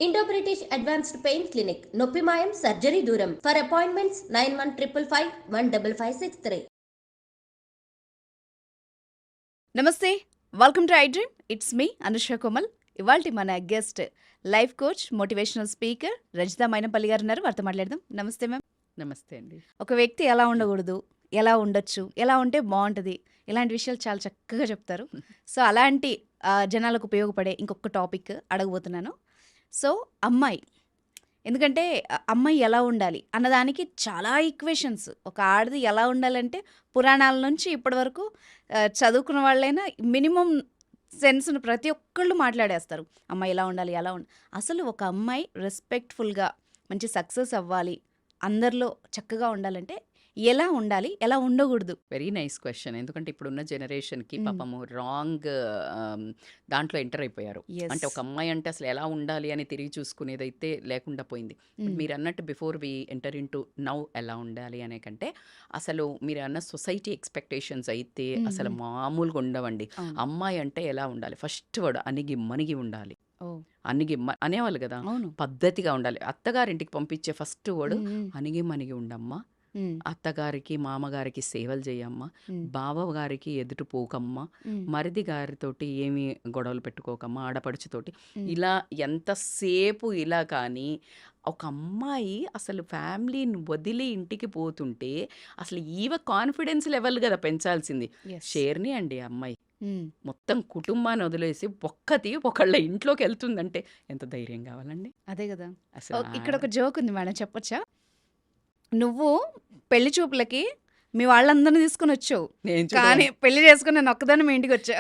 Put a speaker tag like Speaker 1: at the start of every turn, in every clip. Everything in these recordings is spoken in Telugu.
Speaker 1: Indo British advanced pain clinic, నొప్పి మాయం, సర్జరీ దూరం. For appointments 9155515563.
Speaker 2: నమస్తే, welcome to I dream. It's me Anusha Komal. ఇవాల్టి మన guest life coach, motivational speaker Rajitha Mynampally గారు ఉన్నారు. వారితో మాట్లాడదాం. నమస్తే మ్యామ్.
Speaker 3: నమస్తే అండి.
Speaker 2: ఒక వ్యక్తి ఎలా ఉండకూడదు, ఎలా ఉండొచ్చు, ఎలా ఉంటే బాగుంటుంది, ఇలాంటి విషయాలు చాలా చక్కగా చెప్తారు. సో అలాంటి జనాలకు ఉపయోగపడే ఇంకొక టాపిక్ అడగబోతున్నాను. సో అమ్మాయి, ఎందుకంటే అమ్మాయి ఎలా ఉండాలి అన్నదానికి చాలా ఈక్వేషన్స్. ఒక ఆడది ఎలా ఉండాలంటే పురాణాల నుంచి ఇప్పటి వరకు చదువుకున్న వాళ్ళైనా మినిమం సెన్స్ను ప్రతి ఒక్కళ్ళు మాట్లాడేస్తారు. అమ్మాయి ఎలా ఉండాలి, ఎలా అసలు ఒక అమ్మాయి రెస్పెక్ట్ఫుల్గా మంచి సక్సెస్ అవ్వాలి, అందరిలో చక్కగా ఉండాలంటే ఎలా ఉండాలి, ఎలా ఉండకూడదు?
Speaker 3: Very nice question. ఎందుకంటే ఇప్పుడున్న జనరేషన్కి పాపము రాంగ్ దాంట్లో ఎంటర్ అయిపోయారు. అంటే ఒక అమ్మాయి అంటే అసలు ఎలా ఉండాలి అని తిరిగి చూసుకునేదైతే లేకుండా పోయింది. మీరు అన్నట్టు before we enter into now ఎలా ఉండాలి అనే కంటే అసలు మీరు అన్న సొసైటీ ఎక్స్పెక్టేషన్స్ అయితే అసలు మామూలుగా ఉండవండి. అమ్మాయి అంటే ఎలా ఉండాలి? ఫస్ట్ వర్డ్ అణిగి మణిగి ఉండాలి. అనేవాళ్ళు కదా, పద్ధతిగా ఉండాలి. అత్తగారింటికి పంపించే ఫస్ట్ వర్డ్ అణిగి మణిగి ఉండమ్మా, అత్తగారికి మామగారికి సేవలు చేయమ్మా, బావగారికి ఎదుటి పోకమ్మా, మరిది గారితోటి ఏమి గొడవలు పెట్టుకోకమ్మా, ఆడపడుచుతోటి. ఇలా ఎంతసేపు ఇలా. కానీ ఒక అమ్మాయి అసలు ఫ్యామిలీని వదిలి ఇంటికి పోతుంటే అసలు కాన్ఫిడెన్స్ లెవెల్ కదా పెంచాల్సింది. షేర్ని అండి అమ్మాయి మొత్తం కుటుంబాన్ని వదిలేసి ఒకళ్ళ ఇంట్లోకి వెళ్తుందంటే ఎంత ధైర్యం కావాలండి?
Speaker 2: అదే కదా. అసలు ఇక్కడ ఒక జోక్ ఉంది మేడం, చెప్పొచ్చా? నువ్వు పెళ్లి చూపులకి మీ వాళ్ళందరినీ తీసుకుని వచ్చావు, కానీ పెళ్లి చేసుకుని నేను ఒక్కదాన్ని మీ ఇంటికి వచ్చా.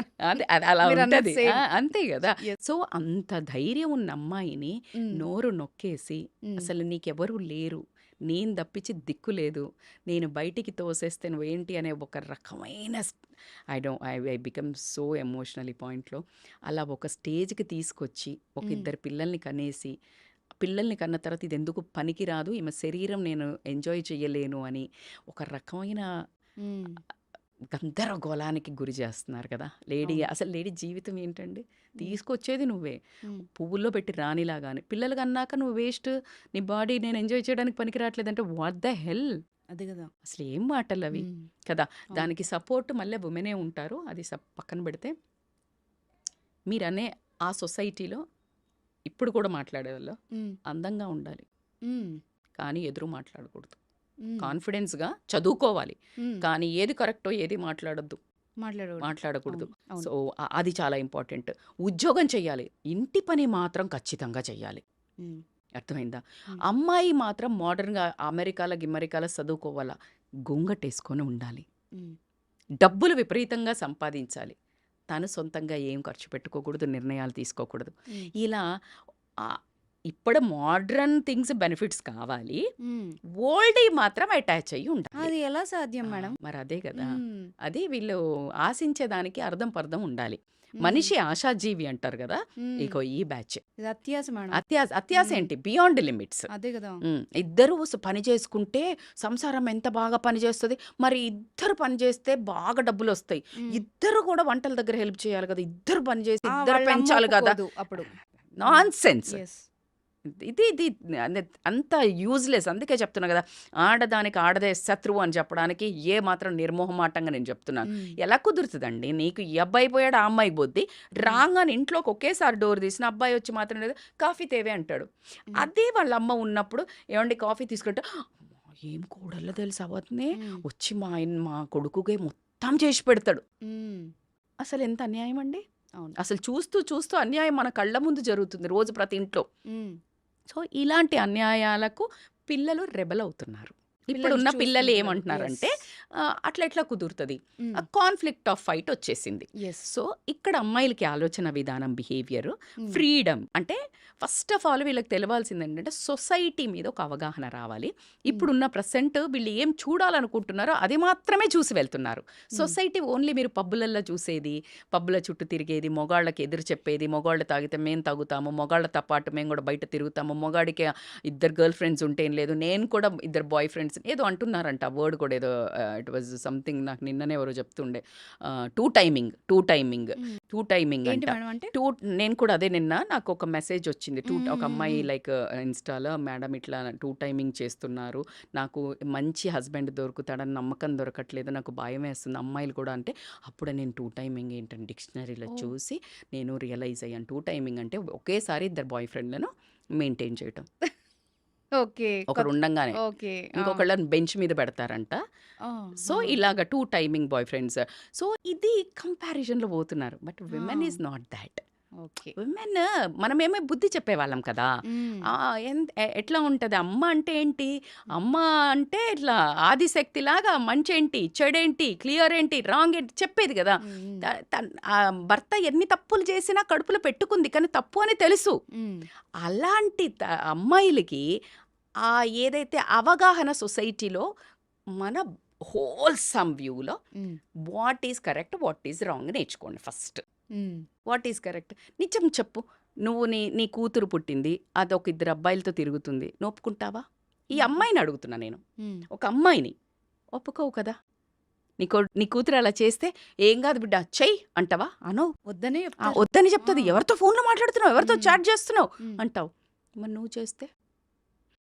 Speaker 3: అలా ఉంటది, అంతే కదా. సో అంత ధైర్యం ఉన్న అమ్మాయిని నోరు నొక్కేసి అసలు నీకెవరు లేరు, నేను తప్పించి దిక్కు లేదు, నేను బయటికి తోసేస్తే నువ్వేంటి అనే ఒక రకమైన ఐ బికమ్ సో ఎమోషనల్ ఈ పాయింట్లో. అలా ఒక స్టేజ్కి తీసుకొచ్చి ఒక ఇద్దరు పిల్లల్ని కనేసి, పిల్లల్ని కన్న తర్వాత ఇది ఎందుకు పనికిరాదు, ఈమె శరీరం నేను ఎంజాయ్ చేయలేను అని ఒక రకమైన గందరగోళానికి గురి చేస్తున్నారు కదా లేడీ. అసలు లేడీ జీవితం ఏంటండి? తీసుకొచ్చేది నువ్వే, పువ్వుల్లో పెట్టి రానిలాగానే. పిల్లలు కన్నాక నువ్వు వేస్ట్, నీ బాడీ నేను ఎంజాయ్ చేయడానికి పనికి రావట్లేదంటే వాట్ ద హెల్?
Speaker 2: అదే కదా.
Speaker 3: అసలు ఏం మాటలు అవి కదా. దానికి సపోర్ట్ మళ్ళీ ఉమెనే ఉంటారు. అది పక్కన పెడితే మీరనే ఆ సొసైటీలో ఇప్పుడు కూడా మాట్లాడేవాళ్ళు అందంగా ఉండాలి, కానీ ఎదురు మాట్లాడకూడదు. కాన్ఫిడెన్స్గా చదువుకోవాలి, కానీ ఏది కరెక్టో ఏది మాట్లాడకూడదు. సో అది చాలా ఇంపార్టెంట్. ఉద్యోగం చెయ్యాలి, ఇంటి పని మాత్రం ఖచ్చితంగా చెయ్యాలి. అర్థమైందా? అమ్మాయి మాత్రం మోడర్న్గా అమెరికాలో చదువుకోవాలా, గొంగటేసుకొని ఉండాలి, డబ్బులు విపరీతంగా సంపాదించాలి, తను సొంతంగా ఏం ఖర్చు పెట్టుకోకూడదు, నిర్ణయాలు తీసుకోకూడదు. ఇలా ఇప్పుడు మోడ్రన్ థింగ్స్ బెనిఫిట్స్ కావాలి, ఓల్డ్ మాత్రం అటాచ్ అయ్యి ఉండాలి.
Speaker 2: అది ఎలా సాధ్యం మేడం?
Speaker 3: మరి అదే కదా, అది వీళ్ళు ఆశించేదానికి అర్థం పర్థం ఉండాలి. మనిషి ఆశాజీవి అంటారు కదా, ఇక ఈ బ్యాచ్ అత్యాశ ఏంటి, బియాండ్ లిమిట్స్.
Speaker 2: అదే కదా.
Speaker 3: ఇద్దరు పని చేసుకుంటే సంసారం ఎంత బాగా పని చేస్తుంది. మరి ఇద్దరు పని చేస్తే బాగా డబ్బులు వస్తాయి. ఇద్దరు కూడా వంటల దగ్గర హెల్ప్ చేయాలి కదా, ఇద్దరు పని చేసి ఇద్దరు పెంచాలి కదా. అప్పుడు నాన్ సెన్స్ ఇది అంత యూజ్లెస్. అందుకే చెప్తున్నా కదా, ఆడదానికి ఆడదే శత్రువు అని చెప్పడానికి ఏ మాత్రం నిర్మోహమాటంగా నేను చెప్తున్నాను. ఎలా కుదురుతుందండి? నీకు ఈ అబ్బాయి పోయాడు, ఆ అమ్మాయి బొద్ది రాంగ్ అని ఇంట్లోకి ఒకేసారి డోర్ తీసిన అబ్బాయి వచ్చి మాత్రం లేదు కాఫీ తేవే అంటాడు. అదే వాళ్ళ అమ్మ ఉన్నప్పుడు ఏమండి కాఫీ తీసుకుంటే, ఏం కూడల్లో తెలుసు అవతనే వచ్చి మా కొడుకుగా మొత్తం చేసి పెడతాడు. అసలు ఎంత అన్యాయం అండి. అసలు చూస్తూ అన్యాయం మన కళ్ళ ముందు జరుగుతుంది రోజు ప్రతి ఇంట్లో. సో ఇలాంటి అన్యాయాలకు పిల్లలు రెబల్ అవుతున్నారు. ఇప్పుడున్న పిల్లలు ఏమంటున్నారంటే అట్లా ఎట్లా కుదురుతుంది, కాన్ఫ్లిక్ట్ ఆఫ్ ఫైట్ వచ్చేసింది. సో ఇక్కడ అమ్మాయిలకి ఆలోచన విధానం, బిహేవియర్, ఫ్రీడమ్ అంటే ఫస్ట్ ఆఫ్ ఆల్ వీళ్ళకి తెలవాల్సింది ఏంటంటే సొసైటీ మీద ఒక అవగాహన రావాలి. ఇప్పుడున్న ప్రజెంట్ వీళ్ళు ఏం చూడాలనుకుంటున్నారో అది మాత్రమే చూసి వెళ్తున్నారు. సొసైటీ ఓన్లీ మీరు పబ్బులల్లో చూసేది, పబ్బుల చుట్టూ తిరిగేది, మొగాళ్ళకి ఎదురు చెప్పేది, మొగాళ్ళు తాగితే మేము తాగుతాము, మొగాళ్ళతో పాటు మేము కూడా బయట తిరుగుతాము, మొగాడికి ఇద్దరు గర్ల్ ఫ్రెండ్స్ ఉంటే ఏం లేదు, నేను కూడా ఇద్దరు బాయ్ ఫ్రెండ్స్ పర్సన్ ఏదో అంటున్నారంట, వర్డ్ కూడా ఏదో ఇట్ వాజ్ సంథింగ్, నాకు నిన్ననే ఎవరో చెప్తుండే, టూ టైమింగ్
Speaker 2: ఏంటి
Speaker 3: అంట.
Speaker 2: మేడం అంటే?
Speaker 3: నేను కూడా అదే నిన్న నాకు ఒక మెసేజ్ వచ్చింది. ఒక
Speaker 2: మ్మ్,
Speaker 3: అమ్మాయి
Speaker 2: మ్మ్.
Speaker 3: లైక్ ఇన్స్టాలో, మేడం ఇట్లా టూ టైమింగ్ చేస్తున్నారు, నాకు మంచి హస్బెండ్ దొరుకుతాడని నమ్మకం దొరకట్లేదు, నాకు భయం వేస్తుంది, అమ్మాయిలు కూడా అంటే. అప్పుడు నేను టూ టైమింగ్ ఏంటని డిక్షనరీలో
Speaker 2: ఓ.
Speaker 3: చూసి నేను రియలైజ్ అయ్యాను. టూ టైమింగ్ అంటే ఒకేసారి ఇద్దరు బాయ్ ఫ్రెండ్లను మెయింటైన్ చేయటం.
Speaker 2: ఓకే.
Speaker 3: ఒకరు ఉండంగానే
Speaker 2: ఓకే.
Speaker 3: ఇంకొకళ్ళని బెంచ్ మీద పెడతారంట. సో ఇలాగ two timing boyfriends. So ఇది కంపారిజన్లో పోతున్నారు. But women is not that.
Speaker 2: Okay.
Speaker 3: Women మనమేమో బుద్ధి చెప్పేవాళ్ళం కదా. ఎట్లా ఉంటుంది అమ్మ అంటే ఏంటి, అమ్మ అంటే ఇట్లా ఆదిశక్తిలాగా మంచి ఏంటి, చెడేంటి, క్లియర్ ఏంటి, రాంగ్ ఏంటి చెప్పేది కదా. ఆ భర్త ఎన్ని తప్పులు చేసినా కడుపులో పెట్టుకుంది, కానీ తప్పు అని తెలుసు. అలాంటి అమ్మాయిలకి ఆ ఏదైతే అవగాహన సొసైటీలో మన హోల్సమ్ వ్యూలో what is correct, what is wrong నేర్చుకోండి ఫస్ట్. వాట్ ఈజ్ కరెక్ట్ నిజం చెప్పు. నువ్వు నీ కూతురు పుట్టింది, అదొక ఇద్దరు అబ్బాయిలతో తిరుగుతుంది, నువ్వు ఒప్పుకుంటావా? ఈ అమ్మాయిని అడుగుతున్నా నేను, ఒక అమ్మాయిని. ఒప్పుకోవు కదా. నీ కూతురు అలా చేస్తే ఏం కాదు బిడ్డ చెయ్యి అంటావా? అనవు.
Speaker 2: వద్దనే
Speaker 3: వద్దని చెప్తుంది. ఎవరితో ఫోన్లో మాట్లాడుతున్నావు, ఎవరితో
Speaker 2: మ్మ్.
Speaker 3: చాట్ చేస్తున్నావు అంటావు. మరి నువ్వు చేస్తే?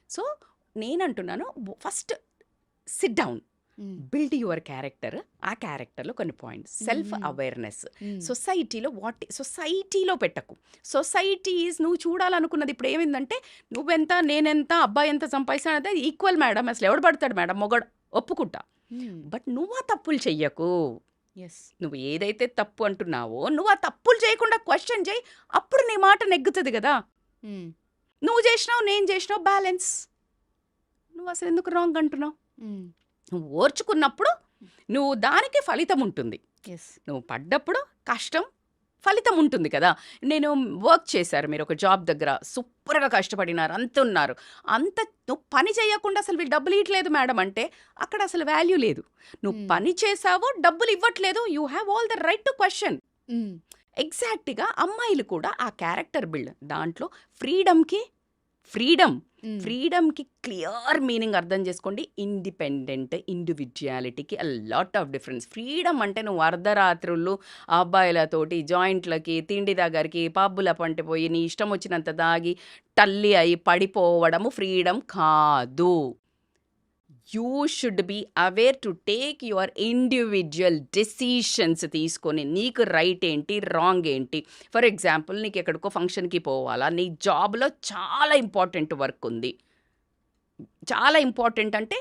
Speaker 3: సో నేనంటున్నాను, first sit down, build your character. ఆ క్యారెక్టర్లో కొన్ని పాయింట్స్, సెల్ఫ్ అవేర్నెస్. సొసైటీలో పెట్టకు. సొసైటీ ఈజ్ నువ్వు చూడాలనుకున్నది. ఇప్పుడు ఏమైందంటే నువ్వెంత నేనెంత అబ్బాయి ఎంత సంపాదిస్తానంటే ఈక్వల్ మేడం, అసలు ఎవడు పడతాడు మేడం, మొగడు ఒప్పుకుంటా. బట్ నువ్వు ఆ తప్పులు చెయ్యకు. నువ్వు ఏదైతే తప్పు అంటున్నావో నువ్వు ఆ తప్పులు చేయకుండా క్వశ్చన్ చేయి, అప్పుడు నీ మాట నెగ్గుతుంది కదా. నువ్వు చేసినావు, నేను చేసినావు, బ్యాలెన్స్. నువ్వు అసలు ఎందుకు రాంగ్ అంటున్నావు? నువ్వు ఓర్చుకున్నప్పుడు నువ్వు దానికి ఫలితం ఉంటుంది. నువ్వు పడ్డప్పుడు కష్టం ఫలితం ఉంటుంది కదా. నేను వర్క్ చేశారు, మీరు ఒక జాబ్ దగ్గర సూపర్గా కష్టపడినారు, అంత ఉన్నారు, అంత నువ్వు పని చేయకుండా అసలు వీళ్ళు డబ్బులు ఇవ్వట్లేదు మేడం అంటే అక్కడ అసలు వాల్యూ లేదు. నువ్వు పని చేసావో డబ్బులు ఇవ్వట్లేదు, you have all the right to question. ఎగ్జాక్ట్గా అమ్మాయిలు కూడా ఆ క్యారెక్టర్ బిల్డ్ దాంట్లో ఫ్రీడమ్కి క్లియర్ మీనింగ్ అర్థం చేసుకోండి. ఇండిపెండెంట్ ఇండివిజువాలిటీకి a lot of difference. Freedom అంటే నువ్వు అర్ధరాత్రులు అబ్బాయిలతోటి జాయింట్లకి, తిండి దగ్గరికి, పబ్బుల పంటిపోయి నీ ఇష్టం వచ్చినంత దాగి తల్లి అయి పడిపోవడము ఫ్రీడమ్ కాదు. You should be aware to take your individual decisions తీసుకొని నీకు రైట్ ఏంటి, రాంగ్ ఏంటి. ఫర్ ఎగ్జాంపుల్, నీకు ఎక్కడికో ఫంక్షన్కి పోవాలా, నీ జాబ్లో చాలా ఇంపార్టెంట్ వర్క్ ఉంది, చాలా ఇంపార్టెంట్ అంటే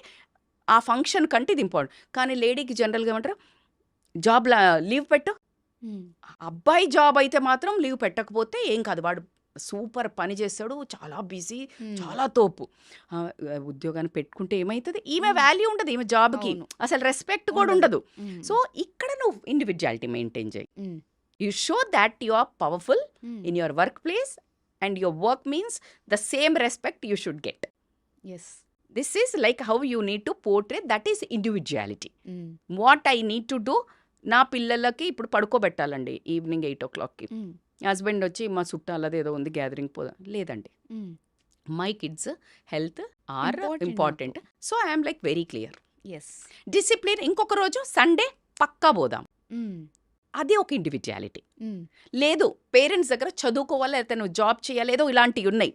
Speaker 3: ఆ ఫంక్షన్ కంటే ఇది ఇంపార్టెంట్. కానీ లేడీకి జనరల్గా ఏమంటారు, జాబ్లో లీవ్ పెట్టు. అబ్బాయి జాబ్ అయితే మాత్రం లీవ్ పెట్టకపోతే ఏం కాదు, వాడు సూపర్ పని చేస్తాడు, చాలా బిజీ, చాలా తోపు. ఉద్యోగాన్ని పెట్టుకుంటే ఏమవుతుంది, ఈమె వాల్యూ ఉండదు, ఈమె జాబ్కి అసలు రెస్పెక్ట్ కూడా ఉండదు. సో ఇక్కడ నువ్వు ఇండివిజువాలిటీ మెయింటైన్ చేయి. You show that you are powerful in your workplace and your work means the same respect you should get. This is like how you need to portray, that is individuality. What I need to do, నా పిల్లలకి ఇప్పుడు పడుకోబెట్టాలండి ఈవినింగ్ 8 o'clockకి. హస్బెండ్ వచ్చి మా చుట్టాలది ఏదో ఉంది గ్యాదరింగ్ పోదా, లేదండి, my kids health are important. So I'm like very clear. Discipline. ఇంకొక రోజు సండే పక్కా పోదాం, అది ఒక ఇండివిజువాలిటీ. లేదు పేరెంట్స్ దగ్గర చదువుకోవాలి, లేకపోతే నువ్వు జాబ్ చేయాలి, ఏదో ఇలాంటివి ఉన్నాయి,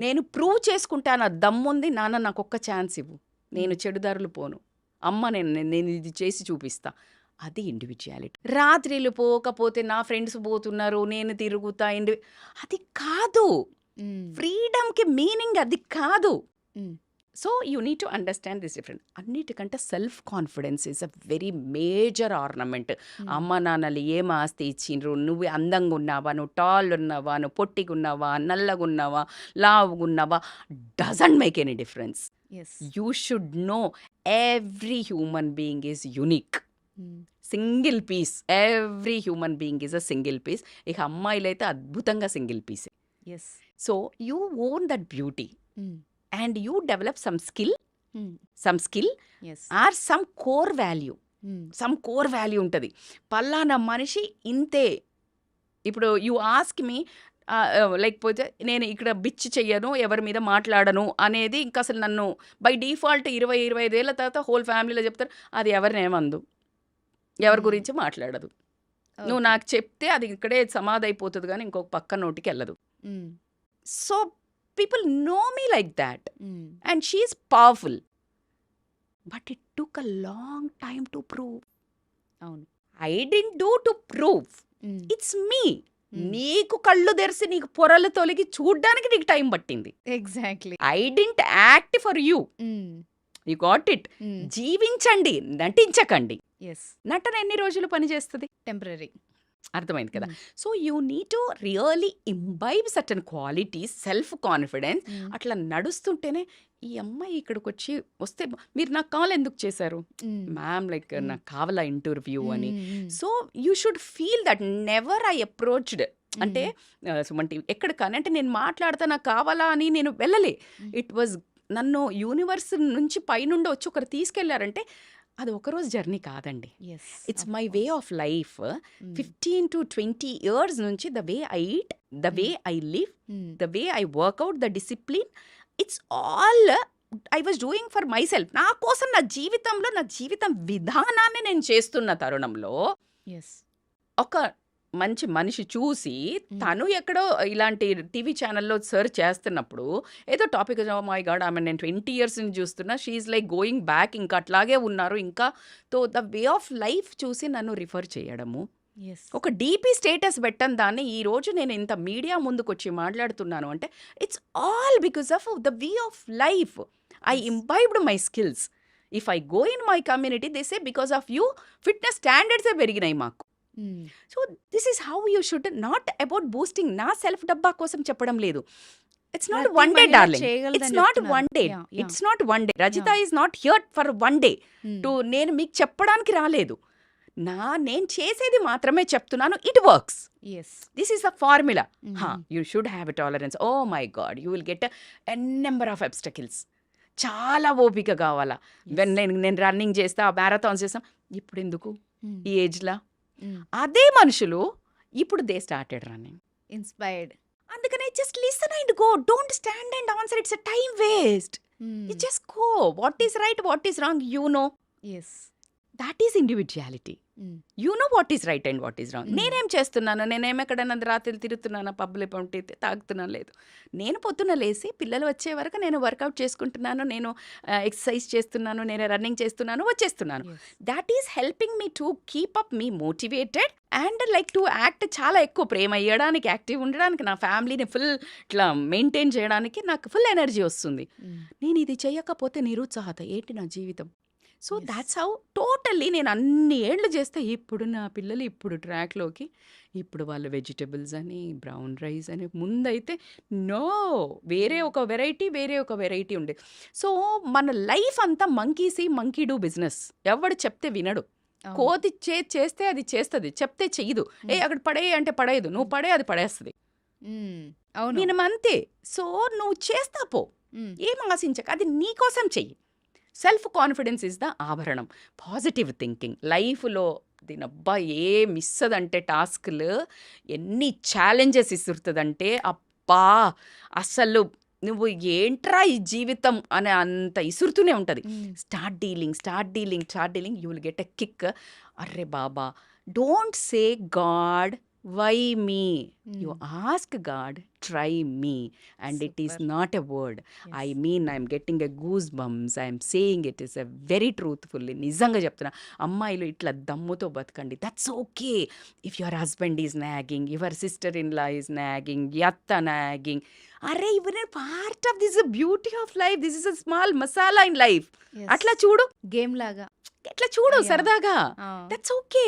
Speaker 3: నేను ప్రూవ్ చేసుకుంటే నా దమ్ముంది, నాన్న నాకు ఒక్క ఛాన్స్ ఇవ్వు, నేను చెడుదారులు పోను, అమ్మ నేను ఇది చేసి చూపిస్తా, అది ఇండివిజువాలిటీ. రాత్రిలు పోకపోతే నా ఫ్రెండ్స్ పోతున్నారు నేను తిరుగుతా, అది కాదు. ఫ్రీడమ్కి మీనింగ్ అది కాదు. So you need to understand this different. అన్నిటికంటే self confidence is a very major ornament. అమ్మ నాన్నలు ఏం ఆస్తి ఇచ్చిండ్రు, నువ్వు అందంగా ఉన్నావా, నువ్వు టాల్ ఉన్నావా, నువ్వు పొట్టిగా ఉన్నావా, నల్లగా ఉన్నావా, లావుగా ఉన్నావా, doesn't make any difference. You should know every human being is unique. Single piece. Every human being is a single piece. ఇక అమ్మాయిలు అయితే అద్భుతంగా సింగిల్ పీసే. So you own that beauty and you develop some skill or some core value ఉంటుంది. పల్లానా మనిషి ఇంతే. ఇప్పుడు యూ ఆస్క్ మీ, లేకపోతే నేను ఇక్కడ బిచ్ చెయ్యను, ఎవరి మీద మాట్లాడను అనేది ఇంకా అసలు నన్ను బై డిఫాల్ట్ 20-25 ఏళ్ళ తర్వాత హోల్ ఫ్యామిలీలో చెప్తారు, అది ఎవరినేమందు, ఎవరి గురించి మాట్లాడదు, నువ్వు
Speaker 2: ఓకే.
Speaker 3: నాకు చెప్తే అది ఇక్కడే సమాధి అయిపోతుంది కానీ ఇంకొక పక్క నోటికి వెళ్ళదు.
Speaker 2: Hmm.
Speaker 3: So people know me like that
Speaker 2: hmm.
Speaker 3: And she is powerful. But it took a long time to prove.
Speaker 2: అవును.
Speaker 3: I didn't do to prove,
Speaker 2: hmm.
Speaker 3: It's me.
Speaker 2: Hmm.
Speaker 3: నీకు కళ్ళు తెరిసి నీకు పొరలు తొలగి చూడ్డానికి నీకు టైం పట్టింది.
Speaker 2: Exactly.
Speaker 3: I didn't act for you,
Speaker 2: hmm.
Speaker 3: You got it.
Speaker 2: Hmm.
Speaker 3: జీవించండి, నటించకండి.
Speaker 2: ఎస్.
Speaker 3: నటన ఎన్ని రోజులు పనిచేస్తుంది?
Speaker 2: టెంపరరీ.
Speaker 3: అర్థమైంది కదా.
Speaker 2: మ్మ్.
Speaker 3: So you need to really imbibe certain qualities, self confidence.
Speaker 2: మ్మ్.
Speaker 3: అట్లా నడుస్తుంటేనే ఈ అమ్మాయి ఇక్కడికి వస్తే మీరు నాకు కాల్ ఎందుకు చేశారు
Speaker 2: మ్మ్.
Speaker 3: Ma'am, like
Speaker 2: hmm.
Speaker 3: నాకు కావాలా ఇంటర్వ్యూ అని.
Speaker 2: మ్మ్.
Speaker 3: So you should feel that. Never I approached అంటే
Speaker 2: మ్మ్.
Speaker 3: సుమంటి ఎక్కడ కానీ అంటే నేను మాట్లాడతా నాకు కావాలా అని నేను వెళ్ళలే.
Speaker 2: మ్మ్.
Speaker 3: ఇట్ వాజ్ నన్ను యూనివర్స్ నుంచి పైనుండి వచ్చి ఒకరు తీసుకెళ్లారంటే అది ఒకరోజు జర్నీ కాదండి.
Speaker 2: Yes.
Speaker 3: It's
Speaker 2: of
Speaker 3: my way
Speaker 2: course.
Speaker 3: Of life.
Speaker 2: Hmm.
Speaker 3: 15 to 20 years నుంచి the way I eat, the way I live,
Speaker 2: hmm.
Speaker 3: The way I work out, the discipline, it's all I was doing for myself. నా కోసం, నా జీవితంలో నా జీవితం విధానాన్ని నేను చేస్తున్న తరుణంలో
Speaker 2: ఎస్.
Speaker 3: ఒక మంచి మనిషి చూసి
Speaker 2: మ్మ్.
Speaker 3: తను ఎక్కడో ఇలాంటి టీవీ ఛానల్లో సర్చ్ చేస్తున్నప్పుడు ఏదో టాపిక్, మై గాడ్ ఆమె నేను 20 years నుంచి చూస్తున్నా, షీఈ్ లైక్ గోయింగ్ బ్యాక్, ఇంకా అట్లాగే ఉన్నారు ఇంకా. తో ద వే ఆఫ్ లైఫ్ చూసి నన్ను రిఫర్ చేయడము,
Speaker 2: ఎస్.
Speaker 3: ఒక డీపీ స్టేటస్ పెట్టని దాన్ని ఈరోజు నేను ఇంత మీడియా ముందుకు వచ్చి మాట్లాడుతున్నాను అంటే it's all because of the way of life. I
Speaker 2: Yes.
Speaker 3: Imbibed my skills. If I go in my community they say because of you fitness స్టాండర్డ్సే పెరిగినాయి మాకు.
Speaker 2: Hmm.
Speaker 3: So this is how you should, not about boosting. నా సెల్ఫ్ డబ్బా కోసం చెప్పడం లేదు. ఇట్స్ నాట్
Speaker 2: ప్రతి
Speaker 3: వన్ డే
Speaker 2: మహిళ
Speaker 3: డార్లింగ్,
Speaker 2: చేయగలదని
Speaker 3: ఇట్స్ నాట్
Speaker 2: చెప్తున్నారు.
Speaker 3: One day,
Speaker 2: yeah, yeah.
Speaker 3: It's not one day. Rajitha
Speaker 2: yeah.
Speaker 3: Is not here for one day
Speaker 2: hmm.
Speaker 3: To నేను మీకు చెప్పడానికి రాలేదు. నేను చేసేది మాత్రమే చెప్తున్నాను. It works.
Speaker 2: Yes.
Speaker 3: This is the formula.
Speaker 2: Hmm.
Speaker 3: You should have a tolerance. Oh my god, you will get a number of obstacles. చాలా ఓపిక కావాలా.
Speaker 2: Yes.
Speaker 3: నేను రన్నింగ్ చేస్తా, మ్యారథాన్స్ చేస్తాం, ఇప్పుడు ఎందుకు
Speaker 2: మ్మ్.
Speaker 3: ఈ ఏజ్లా?
Speaker 2: మ్మ్.
Speaker 3: అదే మనుషులు ఇప్పుడు దే స్టార్టెడ్ రన్నింగ్.
Speaker 2: ఇన్స్పైర్డ్.
Speaker 3: అందుకనే just listen and go, don't stand and answer, it's a time waste.
Speaker 2: Hmm.
Speaker 3: You just go. What is right, what is wrong, you know.
Speaker 2: Yes.
Speaker 3: That is individuality.
Speaker 2: Hmm.
Speaker 3: You know what is right and what is wrong.
Speaker 2: Mm.
Speaker 3: నేనేం చేస్తున్నాను, నేనేం ఎక్కడైనా రాత్రి తిరుగుతున్నాను, పబ్బులు పంటి తాగుతున్నాను, లేదు. నేను పొద్దున్న లేసి పిల్లలు వచ్చే వరకు నేను వర్కౌట్ చేసుకుంటున్నాను, నేను ఎక్సర్సైజ్ చేస్తున్నాను, నేను రన్నింగ్ చేస్తున్నాను, వచ్చేస్తున్నాను.
Speaker 2: Yes.
Speaker 3: That is helping me to keep up me motivated and like to act. చాలా ఎక్కువ ప్రేమ ఇవ్వడానికి, యాక్టివ్ ఉండడానికి, నా ఫ్యామిలీని ఫుల్ ఇట్లా మెయింటైన్ చేయడానికి నాకు ఫుల్ ఎనర్జీ వస్తుంది.
Speaker 2: మ్మ్.
Speaker 3: నేను ఇది చేయకపోతే నిరుత్సాహత ఏంటి నా జీవితం. So
Speaker 2: Yes.
Speaker 3: That's how totally నేను అన్ని ఏళ్ళు చేస్తే ఇప్పుడు నా పిల్లలు ఇప్పుడు ట్రాక్లోకి, ఇప్పుడు వాళ్ళు వెజిటబుల్స్ అని, బ్రౌన్ రైస్ అని, ముందైతే నో వేరే ఒక వెరైటీ ఉండే. సో మన లైఫ్ అంతా మంకీ డూ బిజినెస్. ఎవడు చెప్తే వినడు.
Speaker 2: అవును.
Speaker 3: కోతి చేస్తే అది చేస్తుంది, చెప్తే చెయ్యదు. అక్కడ పడే అంటే పడేయదు, నువ్వు పడే అది పడేస్తుంది.
Speaker 2: మ్మ్. అవును.
Speaker 3: నేను అంతే. సో నువ్వు చేస్తా పో,
Speaker 2: మ్మ్.
Speaker 3: ఏం ఆశించక, అది నీకోసం చెయ్యి. సెల్ఫ్ కాన్ఫిడెన్స్ ఇస్ ద ఆభరణం. పాజిటివ్ థింకింగ్ లైఫ్లో దీనబ్బా ఏ మిస్ అదంటే టాస్క్లు ఎన్ని ఛాలెంజెస్ ఇస్తుందంటే అబ్బా అసలు నువ్వు ఏంట్రా ఈ జీవితం అనే అంత ఇసురుతూనే ఉంటుంది.
Speaker 2: Hmm.
Speaker 3: Start dealing, you will get a kick. అర్రే బాబా, don't say God why me, you ask God try me, and it is
Speaker 2: Super.
Speaker 3: Not a word.
Speaker 2: Yes.
Speaker 3: I mean I'm getting a goose bumps, I'm saying it is a very truthfully. నిజంగా చెప్తున్నా, అమ్మాయిలు ఇట్లా దమ్ముతో బతకండి. That's okay. If your husband is nagging, your sister in law is nagging, యత్త నాగింగ్, అరే ఇవర్ part of this beauty of life, this is a small masala in life.
Speaker 2: Yes.
Speaker 3: అట్లా చూడు,
Speaker 2: గేమ్ లాగా.
Speaker 3: ఎట్లా చూడు
Speaker 2: Yeah.
Speaker 3: సరదాగా.
Speaker 2: ఆ.
Speaker 3: That's okay.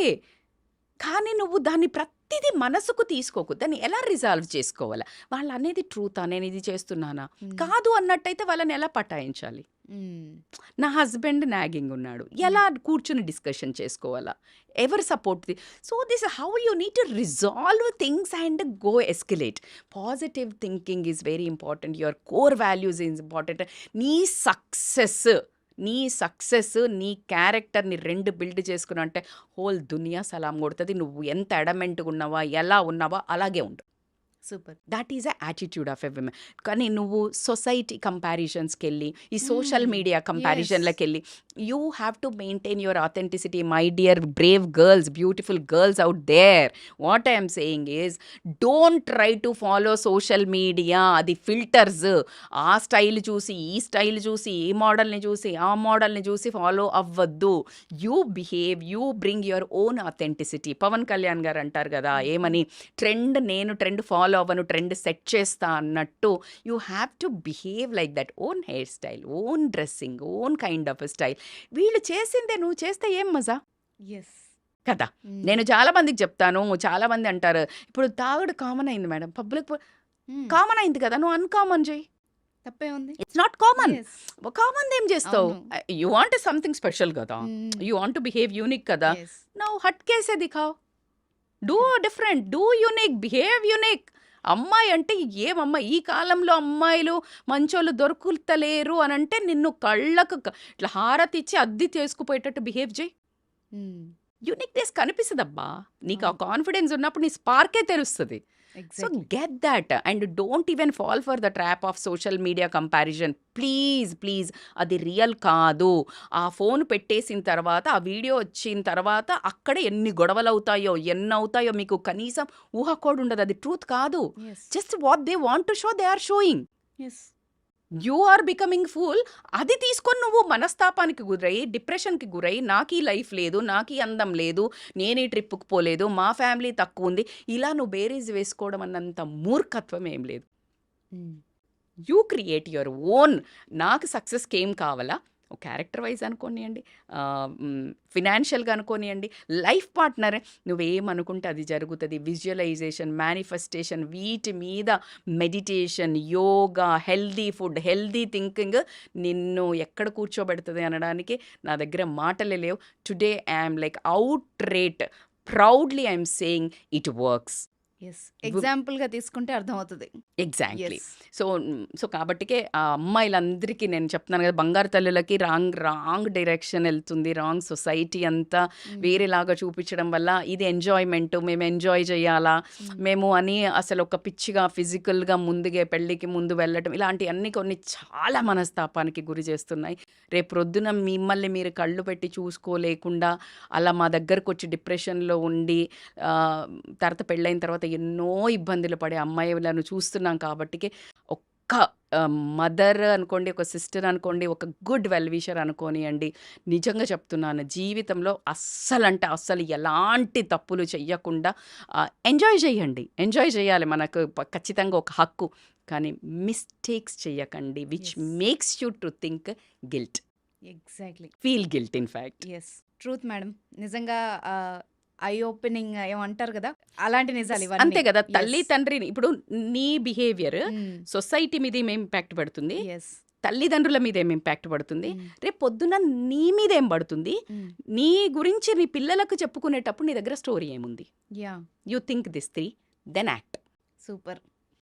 Speaker 3: కానీ నువ్వు దాన్ని ప్రతిదీ మనసుకు తీసుకోకు. దాన్ని ఎలా రిజాల్వ్ చేసుకోవాలా? వాళ్ళు అనేది ట్రూతా, నేను ఇది చేస్తున్నానా?
Speaker 2: మ్మ్.
Speaker 3: కాదు అన్నట్టయితే వాళ్ళని ఎలా పటాయించాలి?
Speaker 2: మ్మ్.
Speaker 3: నా హస్బెండ్ నాగింగ్ ఉన్నాడు, ఎలా కూర్చుని డిస్కషన్ చేసుకోవాలా? ఎవరు support? So this how you need to resolve things and go escalate. Positive thinking is very important. Your core values is important. నీ సక్సెస్ నీ క్యారెక్టర్ని రెండు బిల్డ్ చేసుకుని అంటే హోల్ దునియా సలాం కొడుతుంది. నువ్వు ఎంత అడమెంట్గా ఉన్నావా, ఎలా ఉన్నావా అలాగే ఉండు.
Speaker 2: Super.
Speaker 3: That is a attitude of a women. కానీ నువ్వు సొసైటీ కంపారిజన్స్కి వెళ్ళి ఈ సోషల్ మీడియా కంపారిజన్లకు వెళ్ళి you have to maintain your authenticity my dear brave girls, beautiful girls out there. What I'm saying is don't try to follow social media. అది ఫిల్టర్స్. ఆ స్టైల్ చూసి ఈ స్టైల్ చూసి ఈ మోడల్ని చూసి ఆ మోడల్ని చూసి ఫాలో అవ్వద్దు. You behave, you bring your own authenticity. Pawan Kalyan garu అంటారు కదా ఏమని, నేను ట్రెండ్ ఫాలో అవ్వను, ట్రెండ్ సెట్ చేస్తా అన్నట్టు you have to behave like that. Own hair style, own dressing, own kind of style. వీళ్ళు చేసిందే నువ్వు చేస్తే ఏం మజా
Speaker 2: ఎస్.
Speaker 3: కదా. నేను చాలా మందికి చెప్తాను, చాలా మంది అంటారు ఇప్పుడు తాగుడు కామన్ అయింది మేడం, పబ్లిక్ కామన్ అయింది కదా, నువ్వు అన్కామన్ చేయి.
Speaker 2: తప్పే ఉంది.
Speaker 3: It's not common.
Speaker 2: Yes.
Speaker 3: Common ఏం చేస్తావు?
Speaker 2: అవును.
Speaker 3: యూ వాంట్ సంథింగ్ స్పెషల్ కదా, you want to behave unique కదా.
Speaker 2: Yes.
Speaker 3: నువ్వు హట్ కేసే దిఖావ్, do different, do unique, behave unique. అమ్మాయి అంటే ఏమమ్మా, ఈ కాలంలో అమ్మాయిలు మంచోళ్ళు దొరుకుతలేరు అని అంటే నిన్ను కళ్ళకు ఇట్లా హారతి ఇచ్చి అద్ది చేసుకుపోయేటట్టు బిహేవ్ చేయి. యూనిక్నెస్ కనిపిస్తుందబ్బా నీకు. ఆ కాన్ఫిడెన్స్ ఉన్నప్పుడు నీ స్పార్కే తెలుస్తుంది. So
Speaker 2: exactly.
Speaker 3: Get that and don't even fall for the trap of social media comparison. Please అది రియల్ కాదు. ఆ ఫోన్ పెట్టేసిన తర్వాత, ఆ వీడియో వచ్చిన తర్వాత అక్కడ ఎన్ని గొడవలు అవుతాయో ఎన్ని అవుతాయో మీకు కనీసం ఊహకోడు ఉండదు. అది ట్రూత్ కాదు.
Speaker 2: Yes.
Speaker 3: Just what they want to show they are showing.
Speaker 2: Yes.
Speaker 3: You are becoming fool. అది తీసుకొని నువ్వు మనస్తాపానికి గురై, డిప్రెషన్కి గురై, నాకు ఈ లైఫ్ లేదు, నాకు ఈ అందం లేదు, నేను ఈ ట్రిప్కి పోలేదు, మా ఫ్యామిలీ తక్కువ ఉంది, ఇలా నువ్వు బేరీజ్ వేసుకోవడం అన్నంత మూర్ఖత్వం ఏం లేదు. You create your own. నాకు సక్సెస్కి ఏం కావాలా, క్యారెక్టర్ వైజ్ అనుకోనియండి, ఫినాన్షియల్గా అనుకోనియండి, లైఫ్ పార్ట్నర్, నువ్వేమనుకుంటే అది జరుగుతుంది. విజువలైజేషన్, మేనిఫెస్టేషన్, వీటి మీద meditation, yoga, healthy food, healthy thinking నిన్ను ఎక్కడ కూర్చోబెడుతుంది అనడానికి నా దగ్గర మాటలే లేవు. Today I'm like outright proudly I'm saying it works.
Speaker 2: Yes. ఎగ్జాంపుల్గా తీసుకుంటే అర్థమవుతుంది.
Speaker 3: ఎగ్జాక్ట్లీ.
Speaker 2: Yes.
Speaker 3: సో కాబట్టికే ఆ అమ్మాయిలందరికీ నేను చెప్తున్నాను కదా, బంగారు తల్లులకి రాంగ్ డైరెక్షన్ వెళ్తుంది. రాంగ్ సొసైటీ అంతా వేరేలాగా చూపించడం వల్ల ఇది ఎంజాయ్మెంట్, మేము ఎంజాయ్ చేయాలా మేము అని అసలు ఒక పిచ్చిగా ఫిజికల్గా ముందుగా పెళ్ళికి ముందు వెళ్ళటం, ఇలాంటి అన్ని కొన్ని చాలా మనస్తాపానికి గురి చేస్తున్నాయి. రేపు ప్రొద్దున మిమ్మల్ని మీరు కళ్ళు పెట్టి చూసుకోలేకుండా అలా మా దగ్గరకు వచ్చి డిప్రెషన్లో ఉండి తర్వాత పెళ్ళైన తర్వాత ఎన్నో ఇబ్బందులు పడే అమ్మాయిలను చూస్తున్నాం. కాబట్టికి ఒక్క మదర్ అనుకోండి, ఒక సిస్టర్ అనుకోండి, ఒక గుడ్ వెల్విషర్ అనుకోనియండి, నిజంగా చెప్తున్నాను, జీవితంలో అస్సలు ఎలాంటి తప్పులు చెయ్యకుండా ఎంజాయ్ చేయాలి. మనకు ఖచ్చితంగా ఒక హక్కు. కానీ మిస్టేక్స్ చెయ్యకండి which
Speaker 2: Yes.
Speaker 3: Makes you to think guilt,
Speaker 2: exactly.
Speaker 3: Feel guilt in fact.
Speaker 2: Yes. Truth madam. నిజంగా ఐ ఓపెనింగ్ ఏమంటారు కదా, అలాంటి నిజాలు ఇవన్నీ.
Speaker 3: అంతే కదా. తల్లి తండ్రిని ఇప్పుడు నీ బిహేవియర్ సొసైటీ మీద ఏం ఇంపాక్ట్ పడుతుంది,
Speaker 2: ఎస్.
Speaker 3: తల్లిదండ్రుల మీద ఏం ఇంపాక్ట్ పడుతుంది, రేపు పొద్దున్న నీ మీద ఏం పడుతుంది, నీ గురించి నీ పిల్లలకు చెప్పుకునేటప్పుడు నీ దగ్గర స్టోరీ ఏముంది.
Speaker 2: Yeah.
Speaker 3: You think this 3 then act.
Speaker 2: Super.